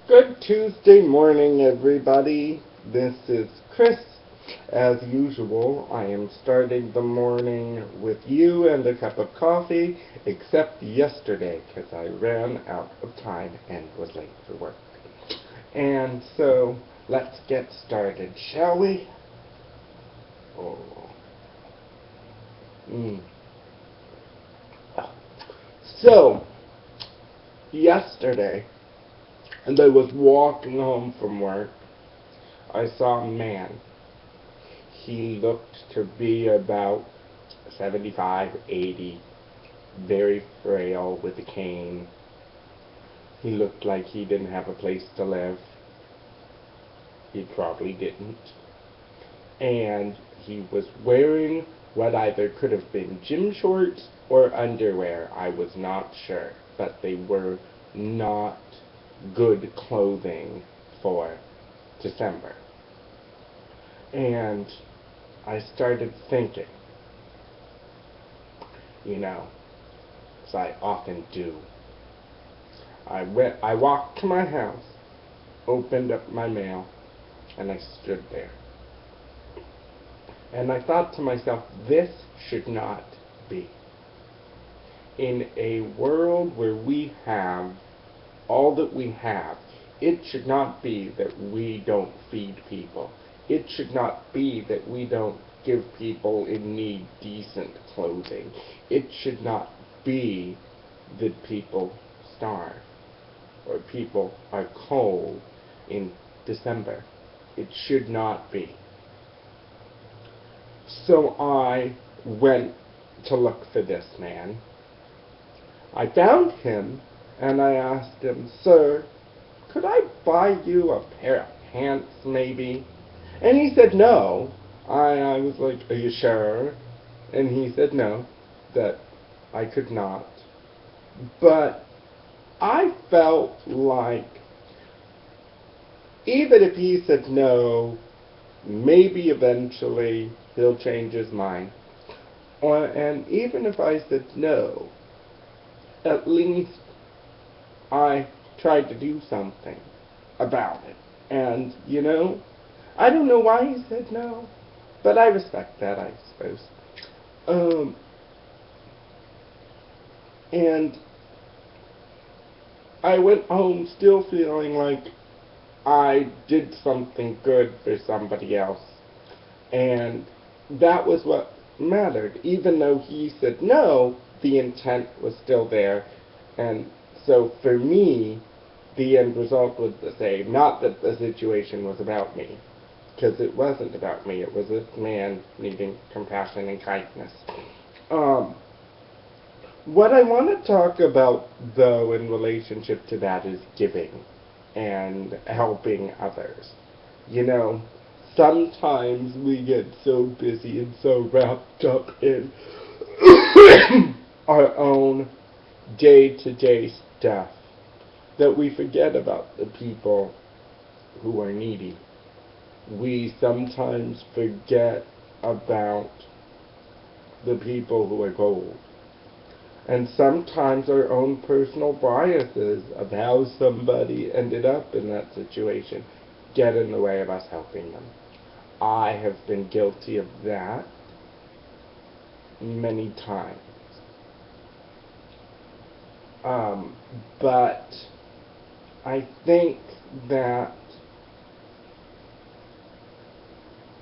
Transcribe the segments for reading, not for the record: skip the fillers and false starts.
Good Tuesday morning, everybody. This is Chris. As usual, I am starting the morning with you and a cup of coffee, except yesterday, because I ran out of time and was late for work. And so, let's get started, shall we? Oh. Mm. So, yesterday, and I was walking home from work, I saw a man. He looked to be about 75, 80, very frail with a cane. He looked like he didn't have a place to live. He probably didn't. And he was wearing what either could have been gym shorts or underwear. I was not sure, but they were not good clothing for December. And I started thinking, as I often do. I walked to my house, opened up my mail, and I stood there. And I thought to myself, this should not be. In a world where we have all that we have, it should not be that we don't feed people. It should not be that we don't give people in need decent clothing. It should not be that people starve or people are cold in December. It should not be. So I went to look for this man. I found him and I asked him, "Sir, could I buy you a pair of pants maybe?" And he said no. I was like, "Are you sure?" And he said no, that I could not. But I felt like even if he said no, maybe eventually he'll change his mind. And even if I said no, at least I tried to do something about it. And, I don't know why he said no, but I respect that, I suppose. And I went home still feeling like I did something good for somebody else. And that was what mattered. Even though he said no, the intent was still there. And so for me, the end result was the same. Not that the situation was about me, because it wasn't about me. It was this man needing compassion and kindness. What I want to talk about, though, in relationship to that is giving and helping others. Sometimes we get so busy and so wrapped up in our own day-to-day stuff that we forget about the people who are needy. We sometimes forget about the people who are gold. And sometimes our own personal biases of how somebody ended up in that situation get in the way of us helping them. I have been guilty of that many times. But I think that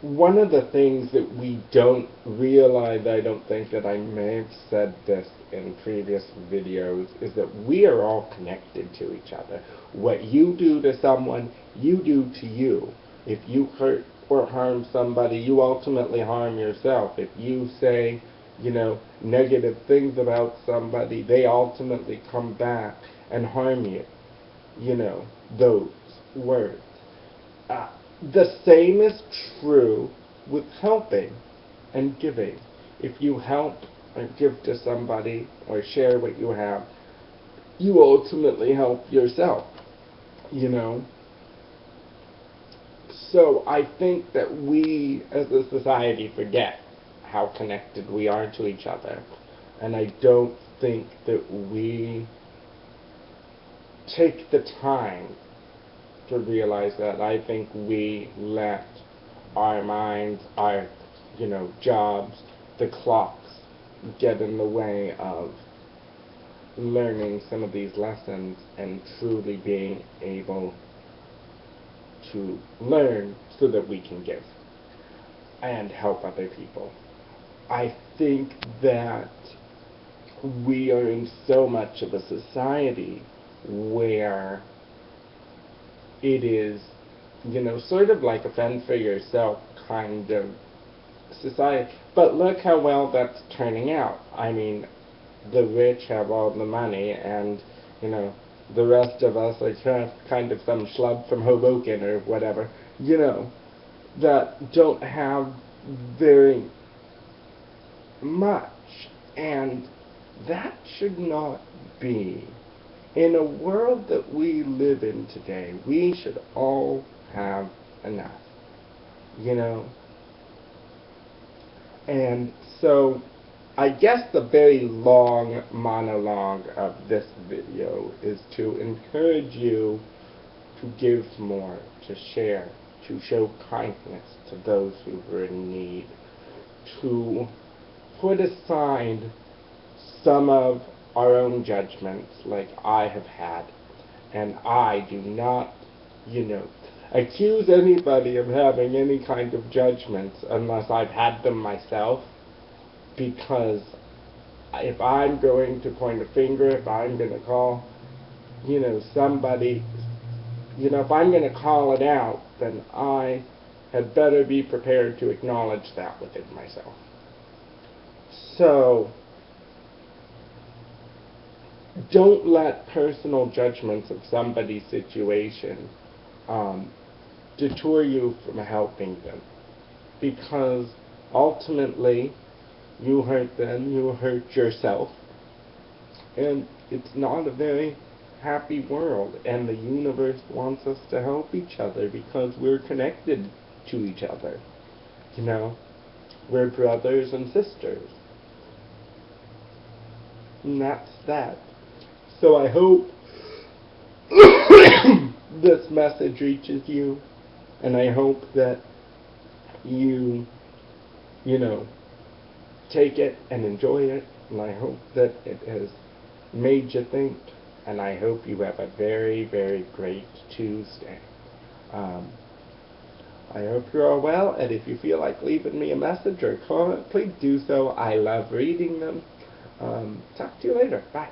one of the things that we don't realize, I don't think that I may have said this in previous videos, is that we are all connected to each other. What you do to someone, you do to you. If you hurt or harm somebody, you ultimately harm yourself. If you say, negative things about somebody, they ultimately come back and harm you. Those words. The same is true with helping and giving. If you help or give to somebody or share what you have, you ultimately help yourself, So I think that we as a society forget how connected we are to each other. And I don't think that we take the time to realize that. I think we let our minds, our, jobs, the clocks get in the way of learning some of these lessons and truly being able to learn so that we can give and help other people. I think that we are in so much of a society where it is, sort of like a fend for yourself kind of society. But look how well that's turning out. I mean, the rich have all the money, and, the rest of us are kind of some schlub from Hoboken or whatever, that don't have very much. And that should not be. In a world that we live in today, we should all have enough, And so, I guess the very long monologue of this video is to encourage you to give more, to share, to show kindness to those who are in need, to put aside some of our own judgments like I have had, and I do not, accuse anybody of having any kind of judgments unless I've had them myself, because if I'm going to point a finger, if I'm going to call, somebody, if I'm going to call it out, then I had better be prepared to acknowledge that within myself. So, don't let personal judgments of somebody's situation detour you from helping them, because ultimately you hurt them, you hurt yourself, and it's not a very happy world, and the universe wants us to help each other because we're connected to each other. We're brothers and sisters. And that's that. So I hope this message reaches you, and I hope that you, take it and enjoy it, and I hope that it has made you think, and I hope you have a very, very great Tuesday. I hope you're all well, and if you feel like leaving me a message or a comment, please do so. I love reading them. Talk to you later. Bye.